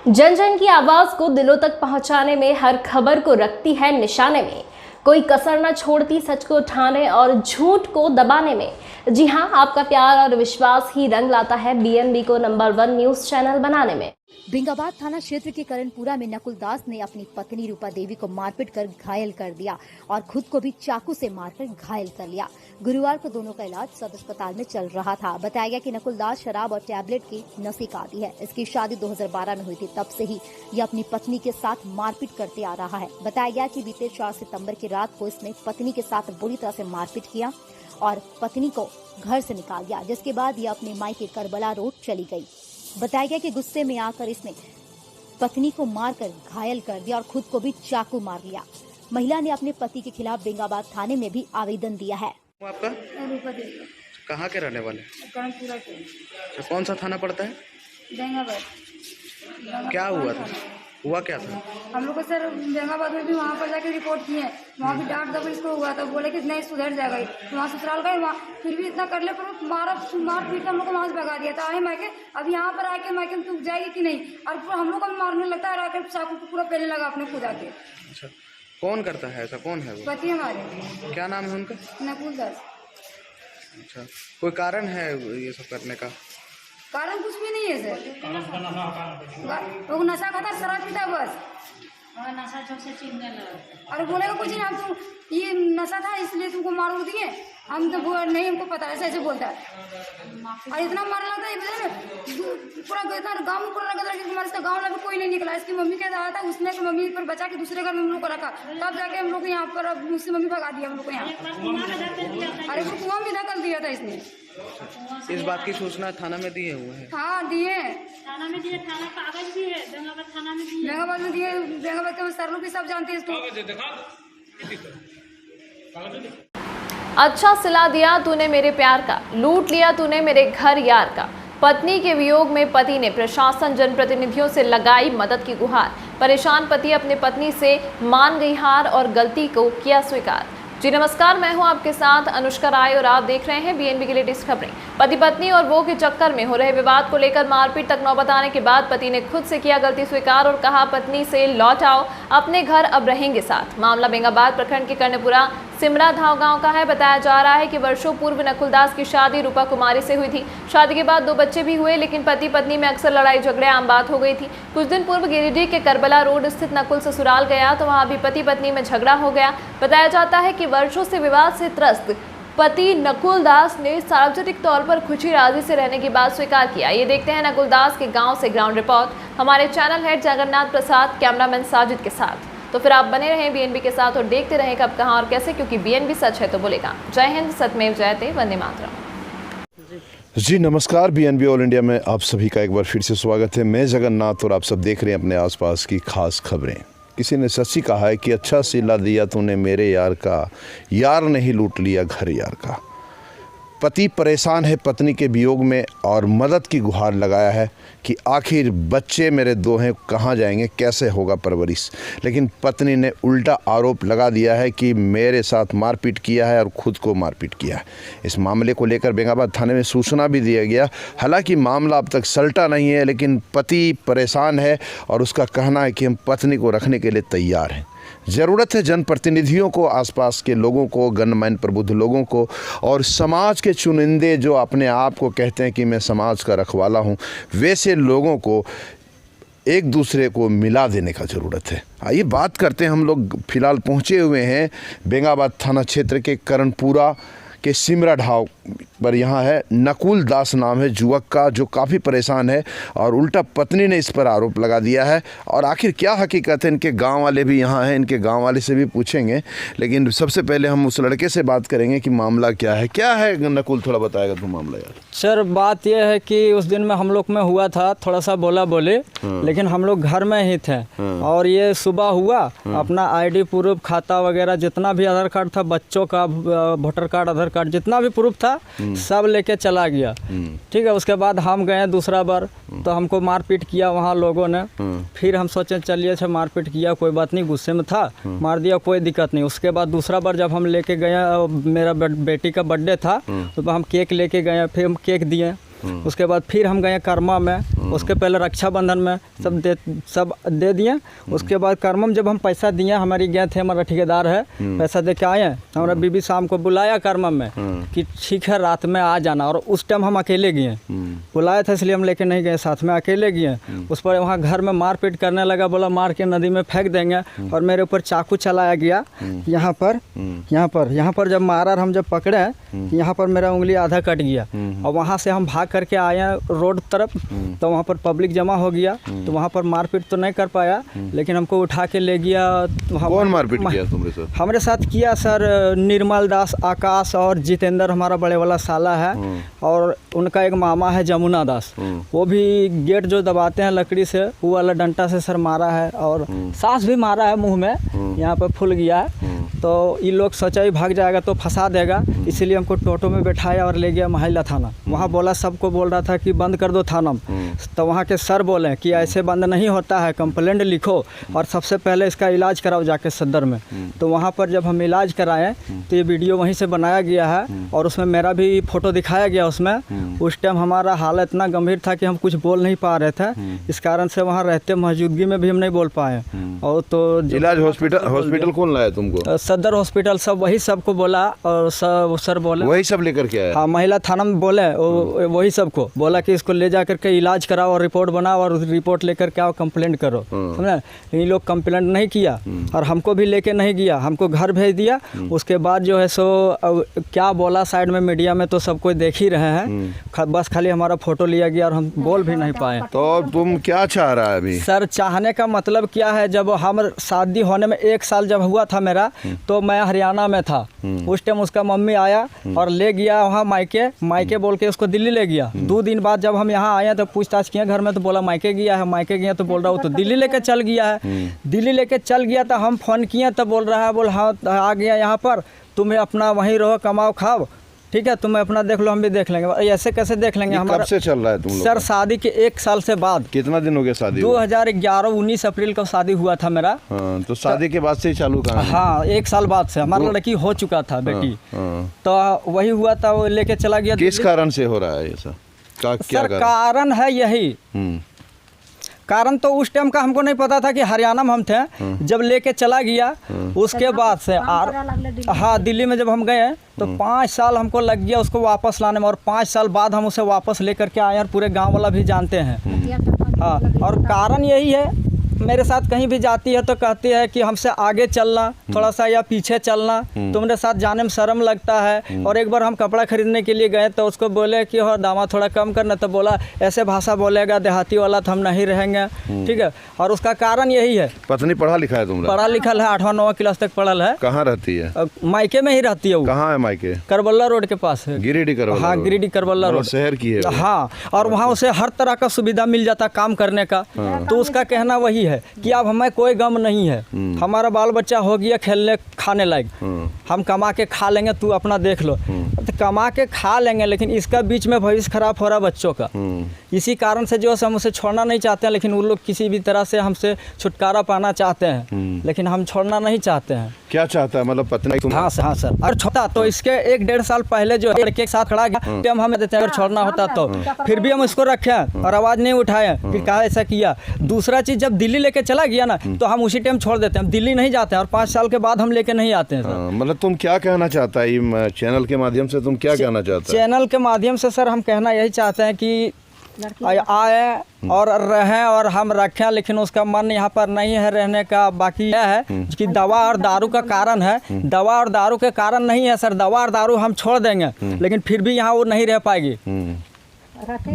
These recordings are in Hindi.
जन जन की आवाज को दिलों तक पहुंचाने में, हर खबर को रखती है निशाने में, कोई कसर न छोड़ती सच को उठाने और झूठ को दबाने में। जी हां, आपका प्यार और विश्वास ही रंग लाता है बीएनबी को नंबर 1 न्यूज चैनल बनाने में। बेंगाबाद थाना क्षेत्र के करणपुरा में नकुल दास ने अपनी पत्नी रूपा देवी को मारपीट कर घायल कर दिया और खुद को भी चाकू से मारकर घायल कर लिया। गुरुवार को दोनों का इलाज सदर अस्पताल में चल रहा था। बताया गया कि नकुल दास शराब और टैबलेट की नशे का आदी है। इसकी शादी 2012 में हुई थी। तब से ही ये अपनी पत्नी के साथ मारपीट करते आ रहा है। बताया गया कि बीते 4 सितंबर की रात को इसने पत्नी के साथ बुरी तरह से मारपीट किया और पत्नी को घर से निकाल दिया, जिसके बाद ये अपने मायके करबला रोड चली गई। बताया गया कि गुस्से में आकर इसने पत्नी को मारकर घायल कर दिया और खुद को भी चाकू मार लिया। महिला ने अपने पति के खिलाफ बेंगाबाद थाने में भी आवेदन दिया है। आपका रूपा देवी कहाँ के रहने वाले? कानपुरा के। तो कौन सा थाना पड़ता है? बेंगाबाद। क्या हुआ था? हुआ क्या था? हम लोग को सर बेंगाबाद में भी वहाँ पर जाके रिपोर्ट किए, वहाँ भी डांट दबल इसको हुआ था। बोले कि नहीं सुधर जाएगा, वहाँ ससुराल गए, वहाँ फिर भी इतना कर ले पर मार पीट हम लोग को वहाँ से भगा दिया था। आए मायके, अब यहाँ पर आके मायके में तू जाएगी कि नहीं, और हम लोग को भी मारने लगता है। आकर चाकू को पूरा पहले लगा अपने खुद आके। अच्छा, कौन करता है ऐसा? कौन है वो? पति हमारे। क्या नाम है उनका? नकुल दास। अच्छा, कोई कारण है ये सब करने का? कारण कुछ भी नहीं है सर, वो नशा खाता, शराब पीता बस, नशा सबसे चिंता लगा। और बोलेगा कुछ नहीं, हम तो ये नशा था इसलिए तुमको मार दिए, हम तो नहीं, हमको पता है, ऐसे बोलता है। और इतना मारने लगता है पूरा गाँव में पूरा लगा कि हमारे गाँव में कोई नहीं निकला। इसकी मम्मी क्या था, उसने तो मम्मी पर बचा के दूसरे घर में हम लोग को रखा, तब जाके हम लोग यहाँ पर मुझसे मम्मी भगा दिया हम लोग को यहाँ। अरे वो कुआं में धकल दिया था इसने। इस बात की सूचना थाना में दिए हुए हैं? हाँ दिए, थाना में दिए, थाना कागज भी है, बेंगाबाद थाना में दिए। बेंगाबाद में दिए, बेंगाबाद के सर लोग भी सब जानते हैं इसको। अच्छा सिला दिया तूने मेरे प्यार का, लूट लिया तूने मेरे घर यार का। पत्नी के वियोग में पति ने प्रशासन जनप्रतिनिधियों से लगाई मदद की गुहार। परेशान पति अपने पत्नी से मान गई हार और गलती को किया स्वीकार। जी नमस्कार, मैं हूं आपके साथ अनुष्का राय और आप देख रहे हैं बीएनबी की लेटेस्ट खबरें। पति पत्नी और वो के चक्कर में हो रहे विवाद को लेकर मारपीट तक नौबत आने के बाद पति ने खुद से किया गलती स्वीकार और कहा पत्नी से लौट आओ, अपने घर अब रहेंगे साथ। मामला बेंगाबाद प्रखंड के कर्णपुरा सिमरा धाव गांव का है। बताया जा रहा है कि वर्षों पूर्व नकुल दास की शादी रूपा कुमारी से हुई थी। शादी के बाद 2 बच्चे भी हुए, लेकिन पति पत्नी में अक्सर लड़ाई झगड़े आम बात हो गई थी। कुछ दिन पूर्व गिरिडीह के करबला रोड स्थित नकुल ससुराल गया तो वहां भी पति पत्नी में झगड़ा हो गया। बताया जाता है कि वर्षों से विवाद से त्रस्त पति नकुल दास ने सार्वजनिक तौर पर खुशी राजी से रहने की बात स्वीकार किया। ये देखते हैं नकुल दास के गांव से ग्राउंड रिपोर्ट हमारे चैनल हेड जगन्नाथ प्रसाद, कैमरामैन साजिद के साथ। तो फिर आप बने रहें बीएनबी के साथ और देखते रहें कब, कहां और कैसे, क्योंकि बीएनबी सच है तो बोलेगा। जय हिंद, सत्यमेव जयते, वंदे मातरम। जी नमस्कार, बीएनबी ऑल इंडिया में आप सभी का एक बार फिर से स्वागत है। मैं जगन्नाथ और आप सब देख रहे हैं अपने आसपास की खास खबरें। किसी ने सच्ची कहा है कि अच्छा सिला दिया तूने मेरे यार का, यार नहीं लूट लिया घर यार का। पति परेशान है पत्नी के वियोग में और मदद की गुहार लगाया है कि आखिर बच्चे मेरे 2 हैं, कहाँ जाएंगे, कैसे होगा परवरिश। लेकिन पत्नी ने उल्टा आरोप लगा दिया है कि मेरे साथ मारपीट किया है और खुद को मारपीट किया है। इस मामले को लेकर बेंगाबाद थाने में सूचना भी दिया गया। हालांकि मामला अब तक सलटा नहीं है, लेकिन पति परेशान है और उसका कहना है कि हम पत्नी को रखने के लिए तैयार हैं। ज़रूरत है जनप्रतिनिधियों को, आसपास के लोगों को, गणमान्य प्रबुद्ध लोगों को और समाज के चुनिंदे जो अपने आप को कहते हैं कि मैं समाज का रखवाला हूं, वैसे लोगों को एक दूसरे को मिला देने का ज़रूरत है। आइए बात करते हैं। हम लोग फ़िलहाल पहुंचे हुए हैं बेंगाबाद थाना क्षेत्र के करणपुरा के सिमरा ढाव पर। यहाँ है नकुल दास नाम है युवक का, जो काफ़ी परेशान है और उल्टा पत्नी ने इस पर आरोप लगा दिया है। और आखिर क्या हकीकत है, इनके गांव वाले भी यहाँ हैं, इनके गांव वाले से भी पूछेंगे। लेकिन सबसे पहले हम उस लड़के से बात करेंगे कि मामला क्या है। क्या है नकुल, थोड़ा बताएगा तू मामला यार। सर बात यह है कि उस दिन में हम लोग में हुआ था थोड़ा सा बोला बोले, लेकिन हम लोग घर में ही थे। और ये सुबह हुआ, अपना ID प्रूफ, खाता वगैरह जितना भी आधार कार्ड था, बच्चों का वोटर कार्ड, आधार कार्ड, जितना भी प्रूफ था सब लेके चला गया। ठीक है, उसके बाद हम गए दूसरा बार तो हमको मारपीट किया वहाँ लोगों ने। फिर हम सोचे चलिए अच्छा मारपीट किया, कोई बात नहीं, गुस्से में था, मार दिया, कोई दिक्कत नहीं। उसके बाद दूसरा बार जब हम लेके गए, मेरा बेटी का बर्थडे था तो हम केक लेके गए, फिर हम केक दिए। उसके बाद फिर हम गए कर्मा में, उसके पहले रक्षाबंधन में सब दे दिए। उसके बाद कर्मा में जब हम पैसा दिए, हमारी गए थे, हमारा ठेकेदार है, पैसा दे के आए। हमारा बीबी शाम को बुलाया कर्मा में कि ठीक है रात में आ जाना, और उस टाइम हम अकेले गए, बुलाया था इसलिए हम लेके नहीं गए, साथ में अकेले गए। उस पर वहाँ घर में मारपीट करने लगा, बोला मार के नदी में फेंक देंगे, और मेरे ऊपर चाकू चलाया गया यहाँ पर जब मारा, हम जब पकड़े यहाँ पर मेरा उंगली आधा कट गया। और वहाँ से हम भाग करके आए रोड तरफ, तो वहाँ पर पब्लिक जमा हो गया, तो वहाँ पर मारपीट तो नहीं कर पाया, लेकिन हमको उठा के ले गया। कौन मारपीट किया तुम्हारे साथ? हमारे साथ किया सर निर्मल दास, आकाश और जितेंद्र, हमारा बड़े वाला साला है, और उनका एक मामा है जमुना दास, वो भी गेट जो दबाते हैं लकड़ी से, वो वाला डंटा से सर मारा है, और सांस भी मारा है मुंह में, यहाँ पर फूल गया है। तो ये लोग सोचा ही भाग जाएगा तो फंसा देगा, इसीलिए हमको टोटो में बैठाया और ले गया महिला थाना। वहाँ बोला, सबको बोल रहा था कि बंद कर दो थाना में, तो वहाँ के सर बोले कि ऐसे बंद नहीं होता है, कंप्लेंट लिखो और सबसे पहले इसका इलाज कराओ जाके सदर में। तो वहाँ पर जब हम इलाज कराएं तो ये वीडियो वहीं से बनाया गया है, और उसमें मेरा भी फोटो दिखाया गया उसमें। उस टाइम हमारा हालत इतना गंभीर था कि हम कुछ बोल नहीं पा रहे थे, इस कारण से वहाँ रहते मौजूदगी में भी हम नहीं बोल पाए। और तो इलाज हॉस्पिटल कौन लाया तुमको? सदर हॉस्पिटल सब वही सबको बोला, और सब सर बोले वही सब लेकर के आया? हाँ, महिला थाना में बोले, वही सबको बोला कि इसको ले जा करके इलाज कराओ और रिपोर्ट बनाओ, और रिपोर्ट लेकर के आओ, कंप्लेंट करो, समझे। इन लोग कंप्लेंट नहीं किया, और हमको भी लेके नहीं गया, हमको घर भेज दिया। उसके बाद जो है सो क्या बोला साइड में मीडिया में तो सब कोई देख ही रहे हैं, बस खाली हमारा फोटो लिया गया और हम बोल भी नहीं पाए। तो तुम क्या चाह रहा है अभी? सर चाहने का मतलब क्या है, जब हम शादी होने में 1 साल जब हुआ था मेरा, तो मैं हरियाणा में था। उस टाइम उसका मम्मी आया और ले गया वहाँ मायके बोल के उसको दिल्ली ले गया। 2 दिन बाद जब हम यहाँ आए तो पूछताछ किए घर में, तो बोला मायके गया तो बोल रहा हूँ तो दिल्ली लेके चल गया है। दिल्ली लेके चल गया तो हम फ़ोन किए तो बोल रहा है, बोल हाँ आ गया यहाँ पर, तुम्हें अपना वहीं रहो, कमाओ खाओ, ठीक है, तुम्हें अपना देख लो, हम भी देख लेंगे। ऐसे कैसे देख लेंगे? हमारा कब से चल रहा है तुम लोग? सर शादी के 1 साल से बाद। कितना दिन हो गया शादी? 2011 19 अप्रैल को शादी हुआ था मेरा। तो शादी के बाद से ही चालू था? हाँ, 1 साल बाद से हमारा लड़की हो चुका था बेटी। तो वही हुआ था, वो लेके चला गया। किस कारण से हो रहा है ऐसा? क्या कारण है यही कारण तो उस टाइम का हमको नहीं पता था कि हरियाणा में हम थे। जब लेके चला गया उसके बाद से हाँ, दिल्ली में जब हम गए तो 5 साल हमको लग गया उसको वापस लाने में, और 5 साल बाद हम उसे वापस लेकर के आए, और पूरे गांव वाला भी जानते हैं। हाँ, और कारण यही है, मेरे साथ कहीं भी जाती है तो कहती है कि हमसे आगे चलना थोड़ा सा या पीछे चलना, तुम्हारे साथ जाने में शर्म लगता है। और एक बार हम कपड़ा खरीदने के लिए गए तो उसको बोले कि हो दामा थोड़ा कम करना, तो बोला ऐसे भाषा बोलेगा देहाती वाला तो हम नहीं रहेंगे, ठीक है। और उसका कारण यही है। पत्नी पढ़ा लिखा है तुम्हारा? पढ़ा लिखा है, 8वां 9वां क्लास तक पढ़ल है। कहाँ रहती है? मायके में ही रहती है वो। कहाँ है मायके? करबल्ला रोड के पास है। गिरिडीह करबल्ला? हाँ, गिरिडीह करबल्ला रोड शहर की है। हाँ, और वहाँ उसे हर तरह का सुविधा मिल जाता काम करने का। तो उसका कहना वही है कि अब हमें कोई गम नहीं है, हमारा बाल बच्चा हो गया खेलने खाने लायक, हम कमा के खा लेंगे, तू अपना देख लो। तो कमा के खा लेंगे, लेकिन इसका बीच में भविष्य खराब हो रहा बच्चों का। इसी कारण से जो हम उसे छोड़ना नहीं चाहते हैं, लेकिन वो लोग किसी भी तरह से हमसे छुटकारा पाना चाहते हैं, लेकिन हम छोड़ना नहीं चाहते हैं। क्या चाहता है मतलब पत्नी तुम? हाँ सर, और छोटा तो इसके 1-1.5 साल पहले जो लड़के के साथ खड़ा गया, हम हमें देते हैं अगर छोड़ना होता तो, फिर भी हम इसको रखें और आवाज़ नहीं उठाए कि कहा ऐसा किया। दूसरा चीज़, जब दिल्ली लेके चला गया ना तो हम उसी टाइम छोड़ देते हैं, हम दिल्ली नहीं जाते हैं, और 5 साल के बाद हम लेके नहीं आते हैं। मतलब तुम क्या कहना चाहता है ये चैनल के माध्यम से, तुम क्या कहना चाहते हैं? चैनल के माध्यम से सर हम कहना यही चाहते हैं कि आए और रहें और हम रखें, लेकिन उसका मन यहाँ पर नहीं है रहने का। बाकी यह है कि दवा और दारू का कारण है, दवा और दारू के कारण नहीं है सर। दवा और दारू हम छोड़ देंगे, लेकिन फिर भी यहाँ वो नहीं रह पाएगी।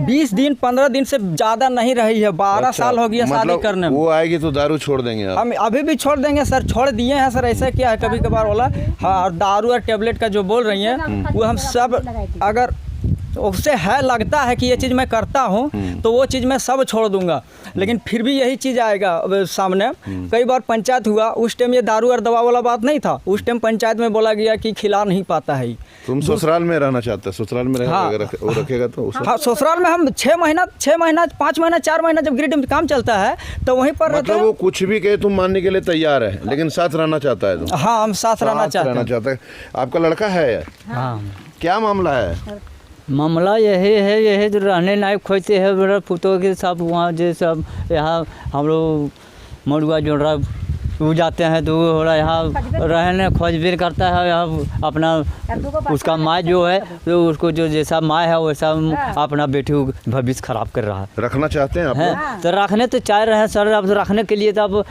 20 दिन 15 दिन से ज़्यादा नहीं रही है, 12 साल हो गया शादी करने में। वो आएगी तो दारू छोड़ देंगे आप? हम अभी भी छोड़ देंगे सर, छोड़ दिए हैं सर। ऐसा क्या है, कभी कभार बोला हाँ, और दारू और टेबलेट का जो बोल रही हैं वो हम सब, अगर उससे है लगता है कि ये चीज़ मैं करता हूँ तो वो चीज़ मैं सब छोड़ दूंगा, लेकिन फिर भी यही चीज़ आएगा सामने। कई बार पंचायत हुआ, उस टाइम ये दारू और दवा वाला बात नहीं था, उस टाइम पंचायत में बोला गया कि खिला नहीं पाता है। तुम ससुराल में रहना चाहते हो? ससुराल में रहेगा? हाँ, अगर वो रखेगा तो उसे? हाँ, ससुराल में हम 6 महीना 5 महीना 4 महीना जब गिरिडीह में काम चलता है तो वहीं पर रहते हैं। वो कुछ भी कहे तुम मानने के लिए तैयार है, लेकिन साथ रहना चाहता है तुम? हाँ, हम साथ रहना चाहते हैं। आपका लड़का है? हाँ। क्या मामला है? मामला यही जो रहने लायक खोजते हैं मेरा पुतों के सब वहाँ जो सब यहाँ हम लोग मड़ुआ जोड़ा वो जाते हैं तो वो यहाँ रहने खोजबीन करता है यहाँ अपना उसका माँ जो है तो उसको जो जैसा माँ है वैसा अपना बेटी को भविष्य खराब कर रहा है। रखना चाहते हैं आप लोग? हैं तो रखने तो चाह रहे हैं सर। अब रखने के लिए तो अब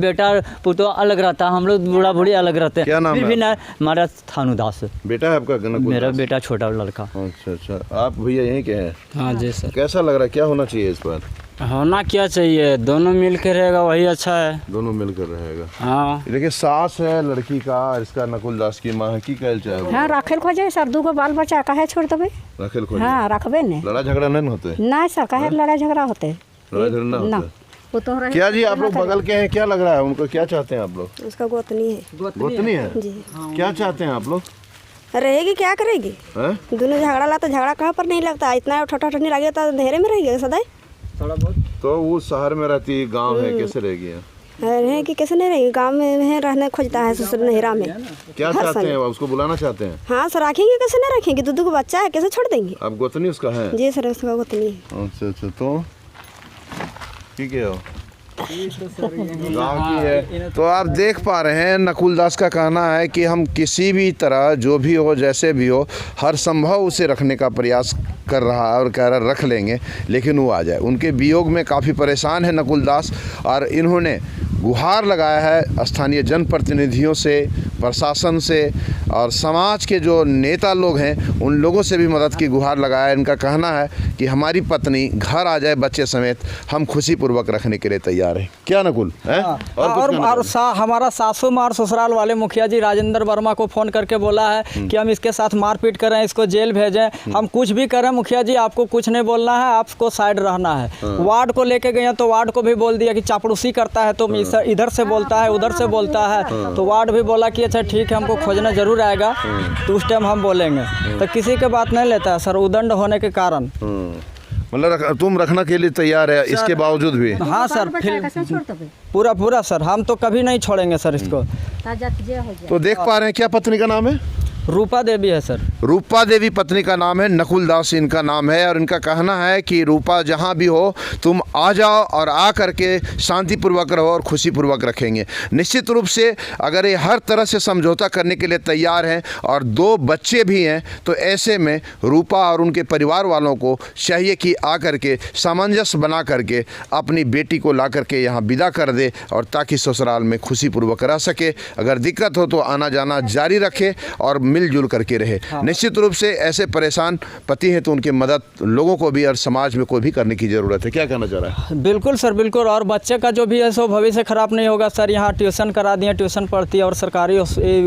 बेटा पुतो अलग रहता है, हम लोग बूढ़ा बूढ़ी अलग रहते हैं। क्या नाम फिर है? भी ना हमारा थानू दास बेटा है आपका? मेरा बेटा छोटा लड़का। अच्छा, आप भैया यहीं के हैं? हाँ जी सर। कैसा लग रहा है, क्या होना चाहिए इस पर? होना क्या चाहिए, दोनों मिल के रहेगा वही अच्छा है। दोनों मिलकर रहेगा। हाँ देखिए सास है लड़की का, इसका नकुल दास की माँ है, की कहल चाहे? हाँ राखेल खोजे सर, दूगो बाल बच्चा काहे छोड़ देबे? रखेल खोजे। हाँ रखबे ने। लड़ा झगड़ा नहीं होते? नहीं सर, काहे लड़ाई झगड़ा होते? लड़ा झगड़ा ना ना। होता? वो तो रहे क्या जी आप लोग बगल के हैं, क्या लग रहा है उनको, क्या चाहते हैं आप लोग? उसका गोतनी है। गोतनी है जी। क्या चाहते हैं आप लोग? रहेगी क्या करेगी? हैं? दोनों झगड़ा ला तो झगड़ा कहाँ पर नहीं लगता, इतना ठोठा ठोठी लगे तो अंधेरे में रहेगी सदाई। थोड़ा बहुत तो वो शहर में रहती है, गांव है, कैसे रहेगी? रहेगी कैसे नहीं रहेगी, गाँव में रहने खोजता है ससुर नहिरा में। क्या चाहते हैं, उसको बुलाना चाहते हैं? हाँ सर रखेंगे कैसे नहीं रखेंगे, दूध को बच्चा है कैसे छोड़ देंगे? आप गोतनी उसका है? जी सर उसका गोतनी है। अच्छा, तो ठीक है, गाँव की है। तो आप देख पा रहे हैं नकुल दास का कहना है कि हम किसी भी तरह जो भी हो जैसे भी हो हर संभव उसे रखने का प्रयास कर रहा है और कह रहा रख लेंगे, लेकिन वो आ जाए। उनके वियोग में काफ़ी परेशान है नकुल दास और इन्होंने गुहार लगाया है स्थानीय जनप्रतिनिधियों से, प्रशासन से और समाज के जो नेता लोग हैं उन लोगों से भी मदद की गुहार लगाया है। इनका कहना है कि हमारी पत्नी घर आ जाए बच्चे समेत, हम खुशीपूर्वक रखने के लिए तैयार हैं। क्या नकुल है? हमारा सासू माँ और ससुराल वाले मुखिया जी राजेंद्र वर्मा को फ़ोन करके बोला है कि हम इसके साथ मारपीट करें, इसको जेल भेजें, हम कुछ भी करें मुखिया जी आपको कुछ नहीं बोलना है, आपको साइड रहना है। वार्ड को लेके गए तो वार्ड को भी बोल दिया कि चापड़ूसी करता है तो इधर से बोलता है उधर से बोलता है, तो वार्ड भी बोला कि अच्छा ठीक है हमको खोजना जरूर आएगा, तो उस टाइम हम बोलेंगे। तो किसी के बात नहीं लेता है सर, उदंड होने के कारण। मतलब तुम रखने के लिए तैयार है इसके बावजूद भी? हाँ सर, फिर पूरा सर, हम तो कभी नहीं छोड़ेंगे सर इसको। तो देख पा रहे हैं, क्या पत्नी का नाम है? रूपा देवी है सर। रूपा देवी पत्नी का नाम है, नकुल दास इनका नाम है और इनका कहना है कि रूपा जहाँ भी हो तुम आ जाओ और आ करके शांतिपूर्वक रहो और खुशीपूर्वक रखेंगे। निश्चित रूप से अगर ये हर तरह से समझौता करने के लिए तैयार हैं और 2 बच्चे भी हैं तो ऐसे में रूपा और उनके परिवार वालों को चाहिए कि आ करके सामंजस्य बना करके अपनी बेटी को ला करके यहाँ विदा कर दे और ताकि ससुराल में खुशीपूर्वक रह सके। अगर दिक्कत हो तो आना जाना जारी रखे और मिलजुल करके रहे। निश्चित रूप से ऐसे परेशान पति हैं तो उनकी मदद लोगों को भी और समाज में कोई भी करने की ज़रूरत है। क्या कहना चाह रहा है? बिल्कुल सर, बिल्कुल। और बच्चे का जो भी है सो भविष्य खराब नहीं होगा सर। यहाँ ट्यूशन करा दिए, ट्यूशन पढ़ती है और सरकारी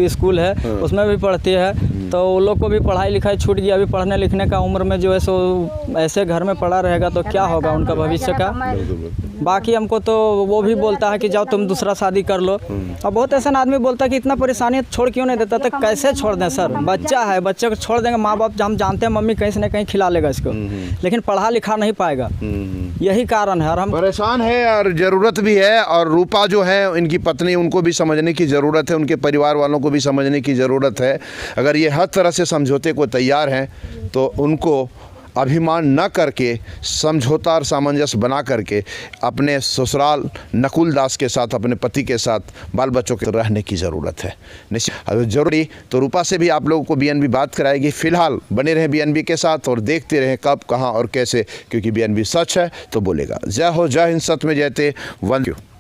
स्कूल है उसमें भी पढ़ती है, तो उन लोग को भी पढ़ाई लिखाई छूट गई। अभी पढ़ने लिखने का उम्र में जो है सो ऐसे घर में पड़ा रहेगा तो क्या होगा उनका भविष्य का। बाकी हमको तो वो भी बोलता है कि जाओ तुम दूसरा शादी कर लो, और बहुत ऐसा आदमी बोलता है कि इतना परेशानी छोड़ क्यों नहीं देता, तो कैसे छोड़ दें सर, बच्चा है, बच्चे को छोड़ देंगे। माँ बाप हम जानते हैं मम्मी कहीं से न कहीं खिला लेगा इसको, लेकिन पढ़ा लिखा नहीं पाएगा, यही कारण है। और हम परेशान है और ज़रूरत भी है। और रूपा जो है इनकी पत्नी, उनको भी समझने की ज़रूरत है, उनके परिवार वालों को भी समझने की ज़रूरत है। अगर ये हर तरह से समझौते को तैयार हैं तो उनको अभिमान न करके समझौता और सामंजस्य बना करके अपने ससुराल नकुल दास के साथ, अपने पति के साथ, बाल बच्चों के रहने की ज़रूरत है। निश्चित अगर जरूरी तो रूपा से भी आप लोगों को बीएनबी बात कराएगी। फिलहाल बने रहें बीएनबी के साथ और देखते रहें कब, कहाँ और कैसे, क्योंकि बीएनबी सच है तो बोलेगा। जय हो, जय हिंद, सत्य में जयते, वंदे।